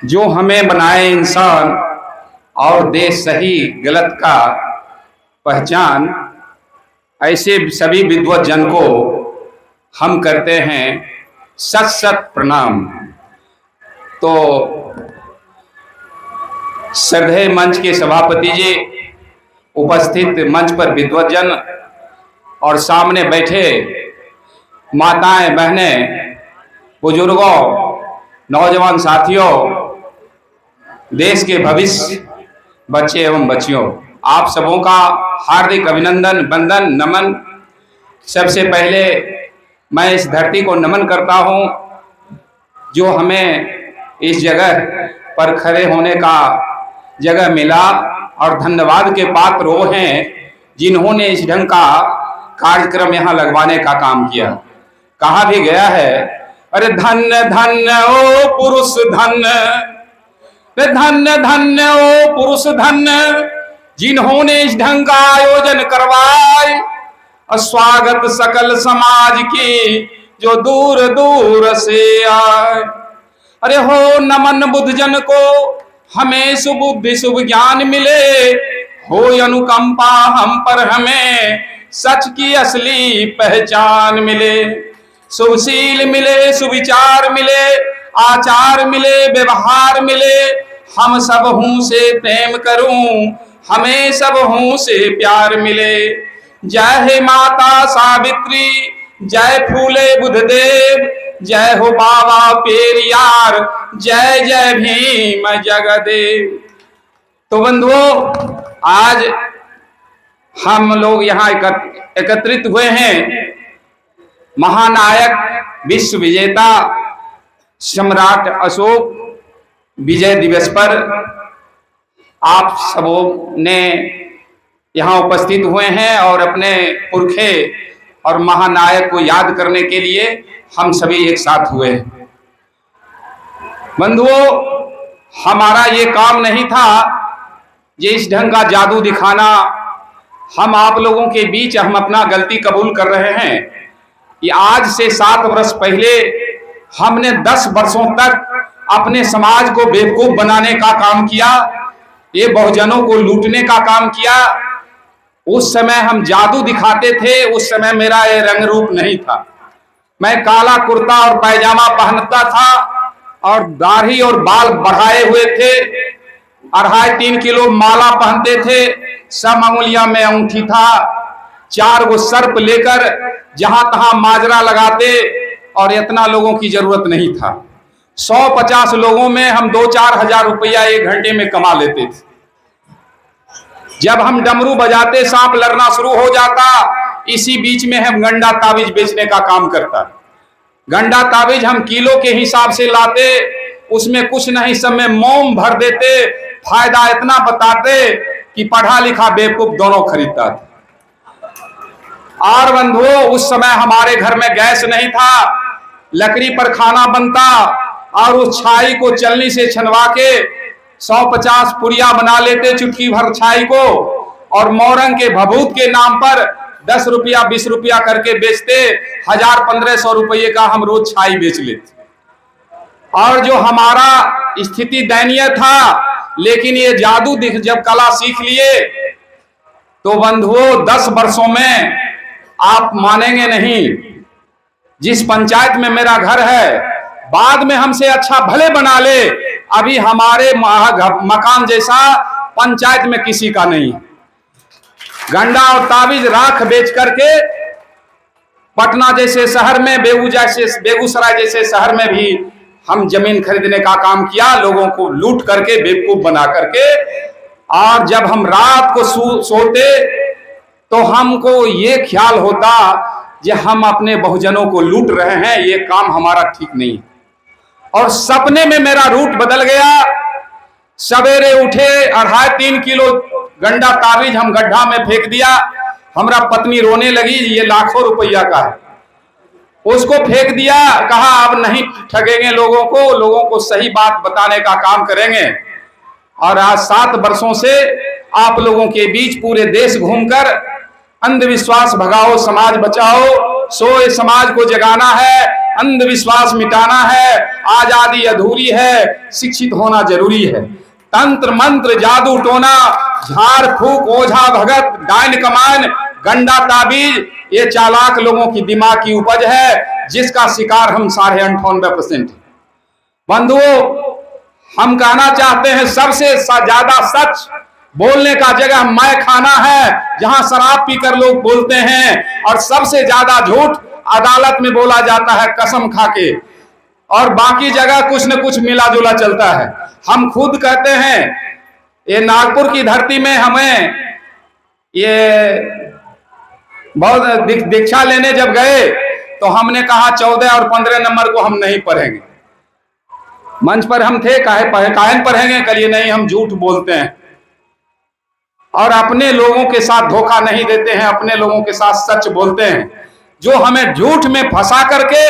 जो हमें बनाए इंसान और दे सही गलत का पहचान, ऐसे सभी विद्वत जन को हम करते हैं सत सत प्रणाम। तो श्रद्धेय मंच के सभापति जी, उपस्थित मंच पर विद्वत जन और सामने बैठे माताएं, बहनें, बुजुर्गों, नौजवान साथियों, देश के भविष्य बच्चे एवं बच्चियों, आप सबों का हार्दिक अभिनंदन, वंदन, नमन। सबसे पहले मैं इस धरती को नमन करता हूं जो हमें इस जगह पर खड़े होने का जगह मिला, और धन्यवाद के पात्र वो हैं जिन्होंने इस ढंग का कार्यक्रम यहाँ लगवाने का काम किया। कहा भी गया है, अरे धन्य धन्य ओ पुरुष धन्य, धन्य धन्य ओ पुरुष धन्य, जिन्होंने इस ढंग का आयोजन करवाए, और स्वागत सकल समाज की जो दूर दूर से आए। अरे हो नमन बुद्ध जन को, हमें सुबुद्धि शुभ ज्ञान मिले, हो अनुकंपा हम पर हमें सच की असली पहचान मिले। शुभशील मिले, सुविचार मिले, आचार मिले, व्यवहार मिले, हम सब हूं से प्रेम करूं, हमें सब हूं से प्यार मिले। जय हे माता सावित्री, जय फूले बुद्धदेव, जय हो बाबा पेरियार, जय जय भीम जगदेव। तो बंधुओं, आज हम लोग यहाँ एकत्रित हुए हैं महानायक विश्व विजेता सम्राट अशोक विजय दिवस पर। आप सबों ने यहाँ उपस्थित हुए हैं और अपने पुरखे और महानायक को याद करने के लिए हम सभी एक साथ हुए हैं। बंधुओं, हमारा ये काम नहीं था ये इस ढंग का जादू दिखाना। हम आप लोगों के बीच हम अपना गलती कबूल कर रहे हैं कि आज से 7 वर्ष पहले हमने 10 वर्षों तक अपने समाज को बेवकूफ बनाने का काम किया, ये बहुजनों को लूटने का काम किया। उस समय हम जादू दिखाते थे, उस समय मेरा ये रंग रूप नहीं था। मैं काला कुर्ता और पैजामा पहनता था और दाढ़ी और बाल बढ़ाए हुए थे, 2.5-3 किलो माला पहनते थे, सब अंगुलियां में अंगूठी था, 4 गो सर्प लेकर जहां तहां माजरा लगाते, और इतना लोगों की जरूरत नहीं था। 150 लोगों में हम 2-4 हजार रुपया 1 घंटे में कमा लेते थे। जब हम डमरू बजाते, सांप लड़ना शुरू हो जाता, इसी बीच में हम गंडा ताबीज बेचने का काम करता। गंडा ताबीज हम किलो के हिसाब से लाते, उसमें कुछ नहीं, सब में मोम भर देते, फायदा इतना बताते कि पढ़ा लिखा बेवकूफ दोनों खरीदता था। और बंधुओं, उस समय हमारे घर में गैस नहीं था, लकड़ी पर खाना बनता, और उस छाई को चलनी से छनवा के 150 पुड़िया बना लेते चुटकी भर छाई को, और मोरंग के भभूत के नाम पर 10 रुपया 20 रुपया करके बेचते, 1000-1500 रुपये का हम रोज छाई बेच लेते। और जो हमारा स्थिति दयनीय था, लेकिन ये जादू जब कला सीख लिए तो बंधुओं 10 वर्षों में आप मानेंगे नहीं, जिस पंचायत में मेरा घर है, बाद में हमसे अच्छा भले बना ले, अभी हमारे मकान जैसा पंचायत में किसी का नहीं। गंडा और ताबीज राख बेच करके पटना जैसे शहर में, बेगूसराय जैसे शहर में भी हम जमीन खरीदने का काम किया, लोगों को लूट करके बेवकूफ बना करके। और जब हम रात को सोते तो हमको ये ख्याल होता कि हम अपने बहुजनों को लूट रहे हैं, ये काम हमारा ठीक नहीं। और सपने में मेरा रूट बदल गया। सवेरे उठे, 2.5-3 किलो गंडा ताबीज हम गड्ढा में फेंक दिया। हमरा पत्नी रोने लगी, ये लाखों रुपया का है। उसको फेंक दिया, कहा अब नहीं ठगेंगे लोगों को सही बात बताने का काम करेंगे। और आज 7 वर्षों से आप लोगों के बीच पूरे देश घूमकर अंधविश्वास भगाओ समाज बचाओ, सोए समाज को जगाना है, अंधविश्वास मिटाना है, आजादी अधूरी है, शिक्षित होना जरूरी है। तंत्र मंत्र जादू टोना, झाड़ फूक ओझा भगत, डायन कमान, गंडा ताबीज, ये चालाक लोगों की दिमाग की उपज है, जिसका शिकार हम 98% बंधुओं। हम कहना चाहते हैं सबसे ज्यादा सच बोलने का जगह मैं खाना है, जहां शराब पीकर लोग बोलते हैं, और सबसे ज्यादा झूठ अदालत में बोला जाता है कसम खाके, और बाकी जगह कुछ न कुछ मिला जुला चलता है। हम खुद कहते हैं, ये नागपुर की धरती में हमें ये बहुत दीक्षा लेने जब गए तो हमने कहा 14 और 15 नंबर को हम नहीं पढ़ेंगे। मंच पर हम थे, काहे पढ़ेंगे, करिए नहीं हम झूठ बोलते हैं और अपने लोगों के साथ धोखा नहीं देते हैं, अपने लोगों के साथ सच बोलते हैं। जो हमें झूठ में फंसा करके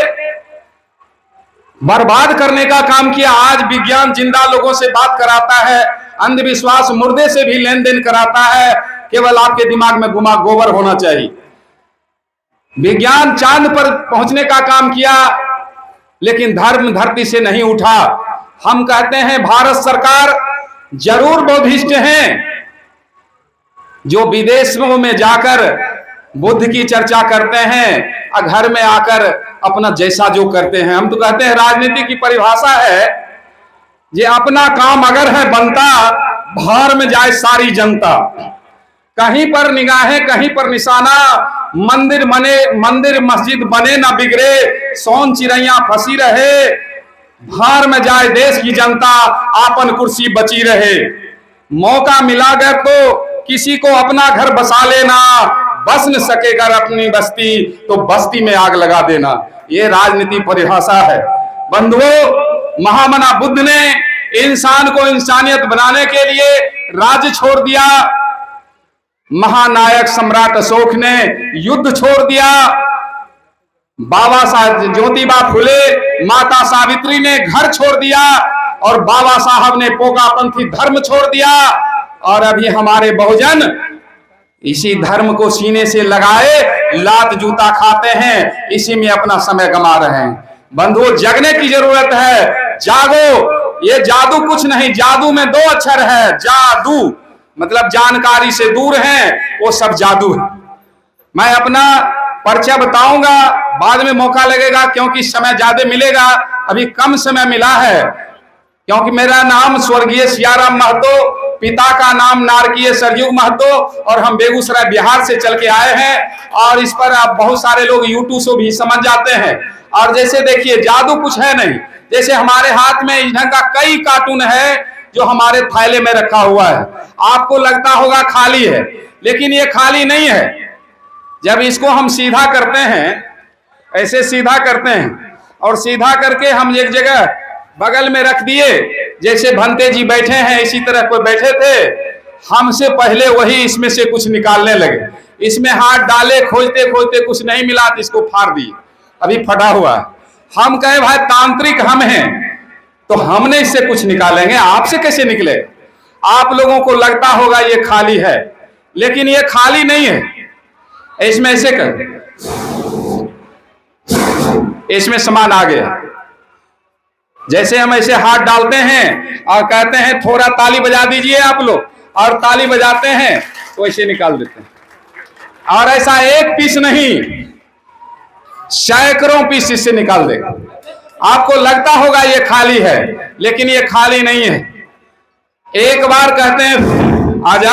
बर्बाद करने का काम किया, आज विज्ञान जिंदा लोगों से बात कराता है, अंधविश्वास मुर्दे से भी लेन देन कराता है, केवल आपके दिमाग में गुमा गोबर होना चाहिए। विज्ञान चांद पर पहुंचने का काम किया, लेकिन धर्म धरती से नहीं उठा। हम कहते हैं भारत सरकार जरूर बौद्धिस्ट हैं, जो विदेशों में जाकर बुद्ध की चर्चा करते हैं और घर में आकर अपना जैसा जो करते हैं। हम तो कहते हैं राजनीति की परिभाषा है, ये अपना काम अगर है बनता, बाहर में जाए सारी जनता। कहीं पर निगाहें कहीं पर निशाना, मंदिर मस्जिद बने ना बिगड़े, सोन चिड़ैया फंसी रहे, बाहर में जाए देश की जनता, आपन कुर्सी बची रहे। मौका मिला गया तो किसी को अपना घर बसा लेना, बस न सकेगा अपनी बस्ती तो बस्ती में आग लगा देना, ये राजनीति परिभाषा है। बंधुओं, महामना बुद्ध ने इंसान को इंसानियत बनाने के लिए राज्य छोड़ दिया, महानायक सम्राट अशोक ने युद्ध छोड़ दिया, बाबा साहब ज्योतिबा फुले, माता सावित्री ने घर छोड़ दिया, और बाबा साहब ने पोकापंथी धर्म छोड़ दिया, और अभी हमारे बहुजन इसी धर्म को सीने से लगाए लात जूता खाते हैं, इसी में अपना समय गंवा रहे हैं। बंधुओं, जगने की जरूरत है, जागो। ये जादू कुछ नहीं, जादू में 2 अक्षर है, जादू मतलब जानकारी से दूर है, वो सब जादू है। मैं अपना परिचय बताऊंगा, बाद में मौका लगेगा क्योंकि समय ज्यादा मिलेगा, अभी कम समय मिला है। क्योंकि मेरा नाम स्वर्गीय सियाराम महतो, पिता का नाम नारकीय सरयुग महतो, और हम बेगूसराय बिहार से चल के आए हैं, और इस पर आप बहुत सारे लोग यूट्यूब से भी समझ जाते हैं। और जैसे देखिए, जादू कुछ है नहीं, जैसे हमारे हाथ में इस ढंग का कई कार्टून है जो हमारे थैले में रखा हुआ है, आपको लगता होगा खाली है, लेकिन ये खाली नहीं है। जब इसको हम सीधा करते हैं, ऐसे सीधा करते हैं, और सीधा करके हम एक जगह बगल में रख दिए, जैसे भंते जी बैठे हैं इसी तरह कोई बैठे थे, हमसे पहले वही इसमें से कुछ निकालने लगे, इसमें हाथ डाले, खोजते खोजते कुछ नहीं मिला तो इसको फाड़ दिए, अभी फटा हुआ है। हम कहे भाई तांत्रिक हम हैं तो हमने इससे कुछ निकालेंगे, आपसे कैसे निकले? आप लोगों को लगता होगा ये खाली है, लेकिन ये खाली नहीं है। इसमें ऐसे कर, इसमें सामान आ गया। जैसे हम ऐसे हाथ डालते हैं और कहते हैं थोड़ा ताली बजा दीजिए आप लोग, और ताली बजाते हैं तो ऐसे निकाल देते हैं। और ऐसा एक पीस नहीं, सैकड़ों पीस इससे निकाल देगा। आपको लगता होगा ये खाली है, लेकिन ये खाली नहीं है। एक बार कहते हैं आजा,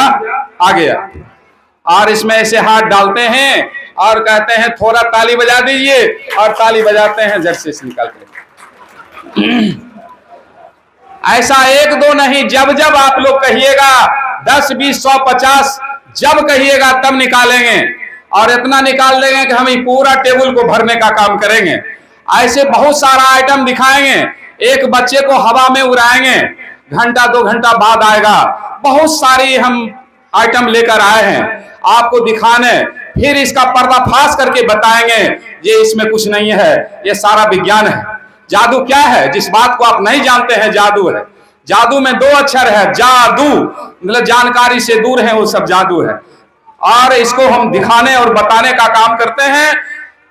आ गया, और इसमें ऐसे हाथ डालते हैं और कहते हैं थोड़ा ताली बजा दीजिए, और ताली बजाते हैं, जड़ से निकाल के। ऐसा 1-2 नहीं, जब जब आप लोग कहिएगा 10, 20, 100, 50 जब कहिएगा तब निकालेंगे, और इतना निकाल देंगे कि हम ये पूरा टेबल को भरने का काम करेंगे। ऐसे बहुत सारा आइटम दिखाएंगे, एक बच्चे को हवा में उड़ाएंगे, घंटा 2 घंटा बाद आएगा। बहुत सारी हम आइटम लेकर आए हैं आपको दिखाने, फिर इसका पर्दाफाश करके बताएंगे ये इसमें कुछ नहीं है, ये सारा विज्ञान है। जादू क्या है? जिस बात को आप नहीं जानते हैं जादू है। जादू में 2 अक्षर है, जादू मतलब जानकारी से दूर है, वो सब जादू है। और इसको हम दिखाने और बताने का काम करते हैं,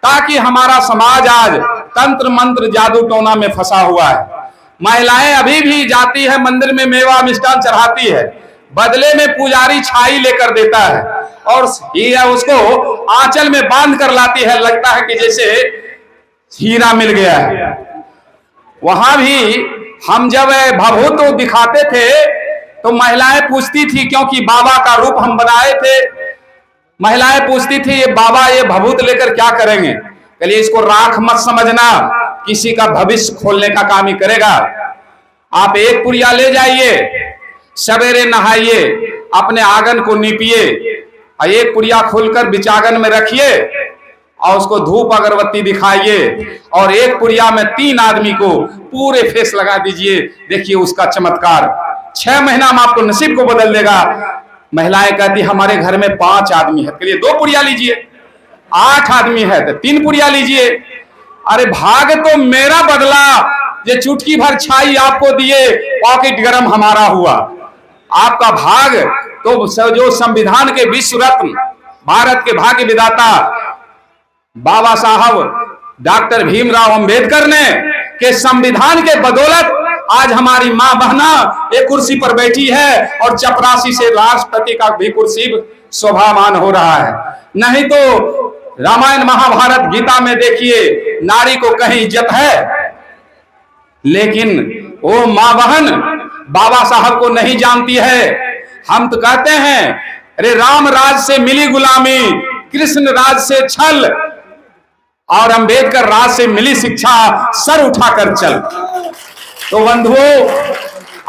ताकि हमारा समाज आज तंत्र मंत्र जादू टोना में फंसा हुआ है। महिलाएं अभी भी जाती है मंदिर में, मेवा मिष्ठान चढ़ाती है, बदले में पुजारी छाई लेकर देता है और ये उसको आंचल में बांध कर लाती है, लगता है कि जैसे हीरा मिल गया है। वहां भी हम जब भभूत दिखाते थे तो महिलाएं पूछती थी, क्योंकि बाबा का रूप हम बनाए थे, महिलाएं पूछती थी ये बाबा ये भभूत लेकर क्या करेंगे? चलिए इसको राख मत समझना, किसी का भविष्य खोलने का काम ही करेगा। आप एक पुड़िया ले जाइए, सवेरे नहाइए, अपने आंगन को नीपिए और एक पुड़िया खोलकर बिचागन में रखिए और उसको धूप अगरबत्ती दिखाइए और एक पुड़िया में 3 आदमी को पूरे फेस लगा दीजिए, देखिए उसका चमत्कार 6 महीना में आपको नसीब को बदल देगा। महिलाएं कहती हमारे घर में 5 आदमी है, चलिए 2 पुड़िया लीजिए, 8 आदमी है तो 3 पुड़िया लीजिए। अरे भाग तो मेरा बदला, ये चुटकी भर छाई आपको दिए, पॉकेट गरम हमारा हुआ। आपका भाग तो जो संविधान के विश्व रत्न, भारत के भाग्य विदाता बाबा साहब डॉक्टर भीमराव अंबेडकर ने के संविधान के बदौलत आज हमारी मां बहना एक कुर्सी पर बैठी है और चपरासी से राष्ट्रपति का भी कुर्सी शोभामान हो रहा है। नहीं तो रामायण महाभारत गीता में देखिए नारी को कहीं इज्जत है, लेकिन वो मां बहन बाबा साहब को नहीं जानती है। हम तो कहते हैं अरे राम राज से मिली गुलामी, कृष्ण राज से छल और अंबेडकर राज से मिली शिक्षा, सर उठाकर चल। तो बंधुओं,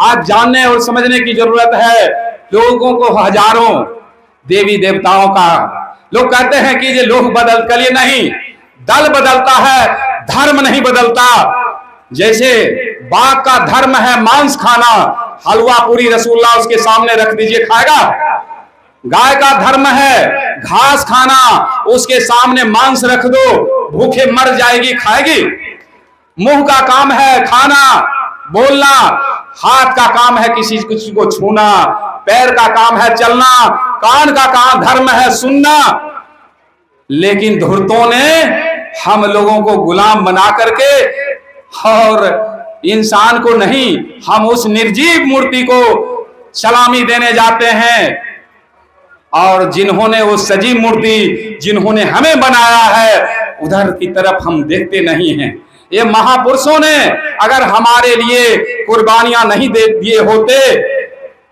आज जानने और समझने की जरूरत है। लोगों को हजारों देवी देवताओं का, लोग कहते हैं कि ये लोग कलिए नहीं, दल बदलता है, धर्म नहीं बदलता। जैसे बाघ का धर्म है मांस खाना, हलवा पूरी रसगुल्ला उसके सामने रख दीजिए खाएगा। गाय का धर्म है घास खाना, उसके सामने मांस रख दो भूखे मर जाएगी, खाएगी। मुंह का काम है खाना बोलना, हाथ का काम है किसी को छूना, पैर का काम है चलना, कान का काम धर्म है सुनना। लेकिन धूर्तों ने हम लोगों को गुलाम बना करके, और इंसान को नहीं, हम उस निर्जीव मूर्ति को सलामी देने जाते हैं। और जिन्होंने वो सजीव मूर्ति जिन्होंने हमें बनाया है, उधर की तरफ हम देखते नहीं हैं। ये महापुरुषों ने अगर हमारे लिए कुर्बानियां नहीं दे दिए होते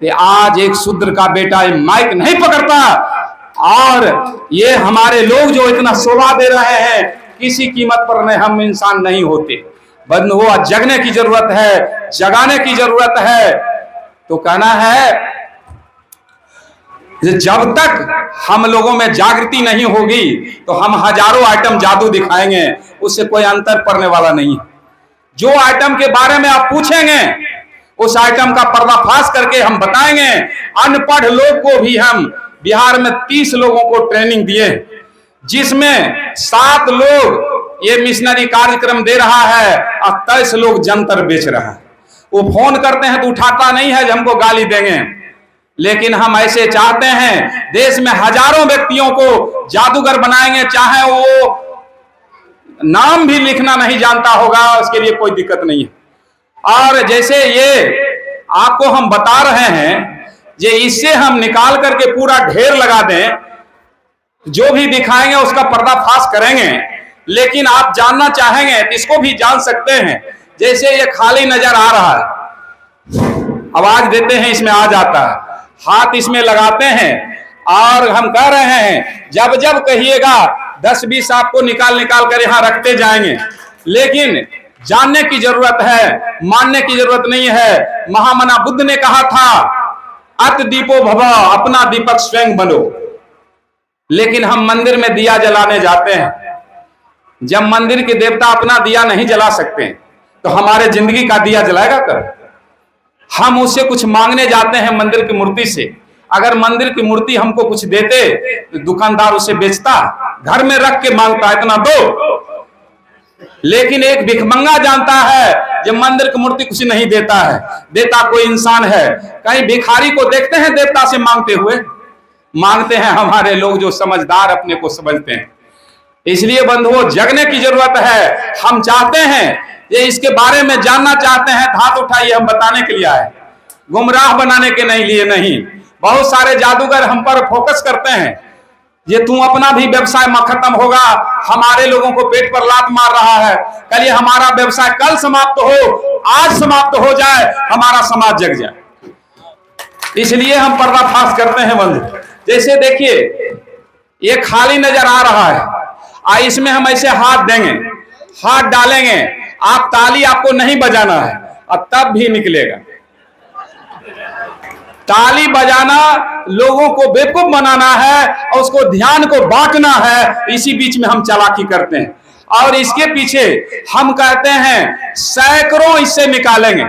तो आज एक शूद्र का बेटा माइक नहीं पकड़ता, और ये हमारे लोग जो इतना शोभा दे रहे हैं, किसी कीमत पर नहीं हम इंसान नहीं होते। बंधुओं, जगने की जरूरत है, जगाने की जरूरत है। तो कहना है जब तक हम लोगों में जागृति नहीं होगी तो हम हजारों आइटम जादू दिखाएंगे, उससे कोई अंतर पड़ने वाला नहीं है। जो आइटम के बारे में आप पूछेंगे उस आइटम का पर्दाफाश करके हम बताएंगे। अनपढ़ लोग को भी हम बिहार में 30 लोगों को ट्रेनिंग दिए, जिसमें 7 लोग ये मिशनरी कार्यक्रम दे रहा है और 23 लोग जंतर बेच रहा है। वो फोन करते हैं तो उठाता नहीं है, हमको गाली देंगे। लेकिन हम ऐसे चाहते हैं, देश में हजारों व्यक्तियों को जादूगर बनाएंगे, चाहे वो नाम भी लिखना नहीं जानता होगा, उसके लिए कोई दिक्कत नहीं है। और जैसे ये आपको हम बता रहे हैं, ये इससे हम निकाल करके पूरा ढेर लगा दें, जो भी दिखाएंगे उसका पर्दाफाश करेंगे। लेकिन आप जानना चाहेंगे तो इसको भी जान सकते हैं। जैसे ये खाली नजर आ रहा है, आवाज देते हैं इसमें आ जाता है, हाथ इसमें लगाते हैं और हम कह रहे हैं जब जब कहिएगा 10-20 आपको निकाल निकाल कर यहां रखते जाएंगे। लेकिन जानने की जरूरत है, मानने की जरूरत नहीं है। महामना बुद्ध ने कहा था अत दीपो भव, अपना दीपक स्वयं बनो। लेकिन हम मंदिर में दिया जलाने जाते हैं, जब मंदिर के देवता अपना दिया नहीं जला सकते तो हमारे जिंदगी का दिया जलाएगा कर? हम उससे कुछ मांगने जाते हैं मंदिर की मूर्ति से। अगर मंदिर की मूर्ति हमको कुछ देते तो दुकानदार उसे बेचता, घर में रख के मांगता इतना दो। लेकिन एक भिखमंगा जानता है जब मंदिर की मूर्ति कुछ नहीं देता है, देता कोई इंसान है। कहीं भिखारी को देखते हैं देवता से मांगते हुए? मांगते हैं हमारे लोग जो समझदार अपने को समझते हैं। इसलिए बंधुओं, जगने की जरूरत है। हम चाहते हैं ये इसके बारे में जानना चाहते हैं, हाथ उठाइए, हम बताने के लिए आए, गुमराह बनाने के नहीं लिए नहीं। बहुत सारे जादूगर हम पर फोकस करते हैं, ये तू अपना भी व्यवसाय खत्म होगा, हमारे लोगों को पेट पर लात मार रहा है, कल ये हमारा व्यवसाय कल समाप्त हो, आज समाप्त हो जाए, हमारा समाज जग जाए। इसलिए हम पर्दाफाश करते हैं बंधु। जैसे देखिए, ये खाली नजर आ रहा है, इसमें हम ऐसे हाथ देंगे, हाथ डालेंगे, आप ताली आपको नहीं बजाना है और तब भी निकलेगा। ताली बजाना लोगों को बेवकूफ बनाना है और उसको ध्यान को बांटना है, इसी बीच में हम चालाकी करते हैं। और इसके पीछे हम कहते हैं सैकड़ों इससे निकालेंगे,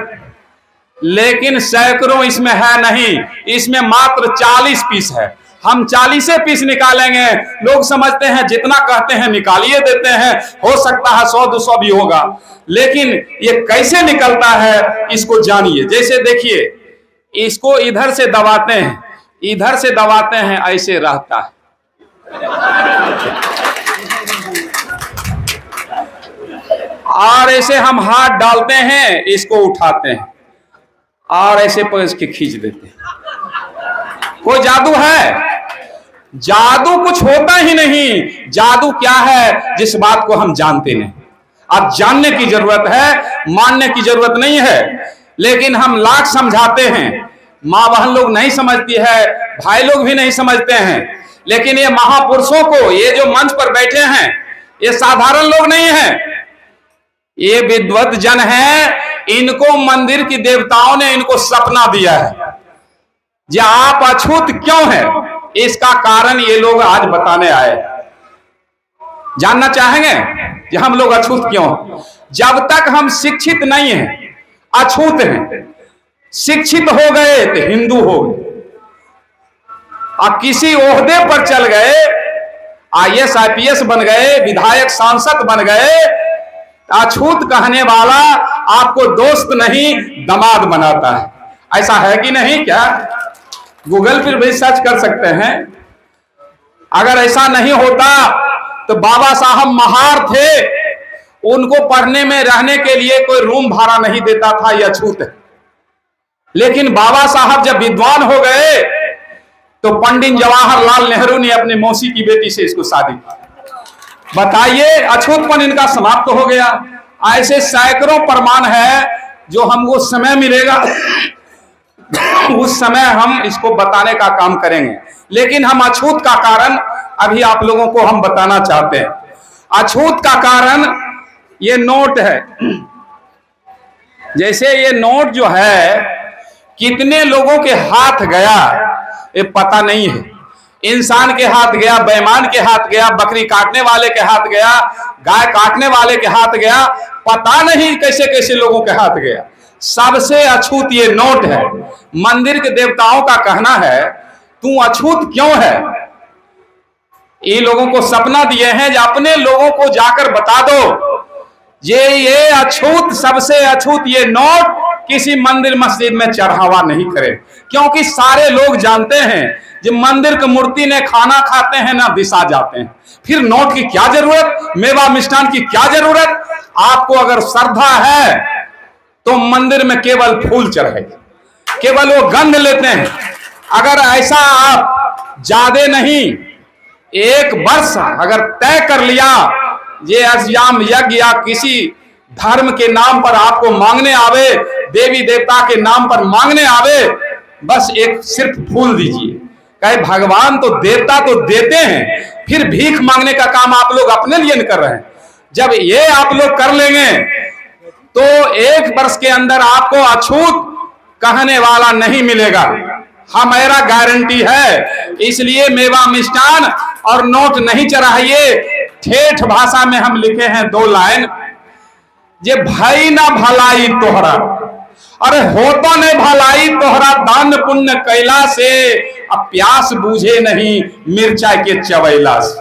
लेकिन सैकड़ों इसमें है नहीं, इसमें मात्र 40 पीस है। हम 40 पीस निकालेंगे। लोग समझते हैं जितना कहते हैं निकालिए देते हैं, हो सकता है 100-200 भी होगा, लेकिन ये कैसे निकलता है इसको जानिए। जैसे देखिए, इसको इधर से दबाते हैं, इधर से दबाते हैं, ऐसे रहता है। और ऐसे हम हाथ डालते हैं, इसको उठाते हैं और ऐसे पकड़ के खींच देते हैं। कोई जादू है? जादू कुछ होता ही नहीं। जादू क्या है जिस बात को हम जानते नहीं। अब जानने की जरूरत है, मानने की जरूरत नहीं है। लेकिन हम लाख समझाते हैं, माँ बहन लोग नहीं समझती है, भाई लोग भी नहीं समझते हैं। लेकिन ये महापुरुषों को, ये जो मंच पर बैठे हैं, ये साधारण लोग नहीं हैं, ये विद्वत जन हैं। इनको मंदिर की देवताओं ने इनको सपना दिया है कि आप अछूत क्यों हैं, इसका कारण ये लोग आज बताने आए। जानना चाहेंगे कि हम लोग अछूत क्यों? जब तक हम शिक्षित नहीं हैं, अछूत हैं। शिक्षित हो गए तो हिंदू हो गए, अब किसी ओहदे पर चल गए, IAS IPS बन गए, विधायक सांसद बन गए, अछूत कहने वाला आपको दोस्त नहीं दामाद बनाता है। ऐसा है कि नहीं? क्या गूगल पर भी सर्च कर सकते हैं। अगर ऐसा नहीं होता तो बाबा साहब महार थे, उनको पढ़ने में रहने के लिए कोई रूम भाड़ा नहीं देता था, यह अछूत है। लेकिन बाबा साहब जब विद्वान हो गए तो पंडित जवाहरलाल नेहरू ने अपनी मौसी की बेटी से इसको शादी की। बताइए, अछूतपन इनका समाप्त हो गया। ऐसे सैकड़ों प्रमाण है, जो हमको समय मिलेगा उस समय हम इसको बताने का काम करेंगे। लेकिन हम अछूत का कारण अभी आप लोगों को हम बताना चाहते हैं। अछूत का कारण ये नोट है। जैसे ये नोट जो है, कितने लोगों के हाथ गया ये पता नहीं है। इंसान के हाथ गया, बेईमान के हाथ गया, बकरी काटने वाले के हाथ गया, गाय काटने वाले के हाथ गया, पता नहीं कैसे कैसे लोगों के हाथ गया। सबसे अछूत ये नोट है। मंदिर के देवताओं का कहना है तू अछूत क्यों है? ये लोगों को सपना दिए हैं कि अपने लोगों को जाकर बता दो ये अछूत, सबसे अछूत ये नोट किसी मंदिर मस्जिद में चढ़ावा नहीं करे। क्योंकि सारे लोग जानते हैं जो मंदिर की मूर्ति ने खाना खाते हैं ना दिशा जाते हैं, फिर नोट की क्या जरूरत, मेवा मिष्ठान की क्या जरूरत? आपको अगर श्रद्धा है तो मंदिर में केवल फूल चढ़ाइए, केवल वो गंध लेते हैं। अगर ऐसा आप ज्यादा नहीं, एक वर्ष अगर तय कर लिया ये अष्टयाम यज्ञ या किसी धर्म के नाम पर आपको मांगने आवे, देवी देवता के नाम पर मांगने आवे, बस एक सिर्फ फूल दीजिए। कहे भगवान तो देवता तो देते हैं, फिर भीख मांगने का काम आप लोग अपने लिए कर रहे हैं। जब ये आप लोग कर लेंगे तो एक वर्ष के अंदर आपको अछूत कहने वाला नहीं मिलेगा, हमारा गारंटी है। इसलिए मेवा मिष्ठान और नोट नहीं चढ़ाइए। ठेठ भाषा में हम लिखे हैं 2 लाइन, जे भाई ना भलाई तोहरा, अरे होता ने भलाई तोहरा, दान पुण्य कैला से, अब प्यास बूझे नहीं मिर्चा के चवैला से।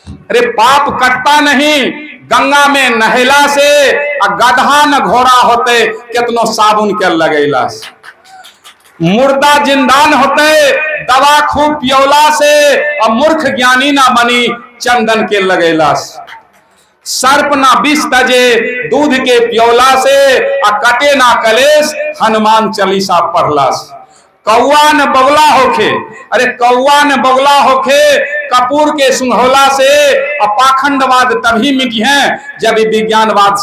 अरे पाप कटता नहीं गंगा में नहेला से, गधा न घोड़ा होते कितनो साबुन के लगैला से। मुर्दा जिंदान होते दवा खूब पियोला से, और मूर्ख ज्ञानी ना बनी चंदन के लगेला से। सर्प ना विष तजे दूध के पियोला से, और कटे ना कलेश हनुमान चालीसा पढ़ला से। कौआ न बगला होखे, अरे कौआ न बगला होखे कपूर के सुंघोला से, और पाखंडवाद तभी मिटी है जब विज्ञानवाद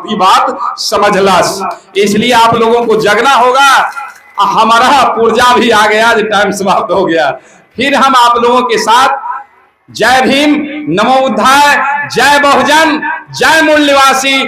की बात समझला से। इसलिए आप लोगों को जगना होगा। हमारा पुर्जा भी आ गया, टाइम समाप्त हो गया। फिर हम आप लोगों के साथ जय भीम, नमो बुद्धाय, जय बहुजन, जय मूल निवासी।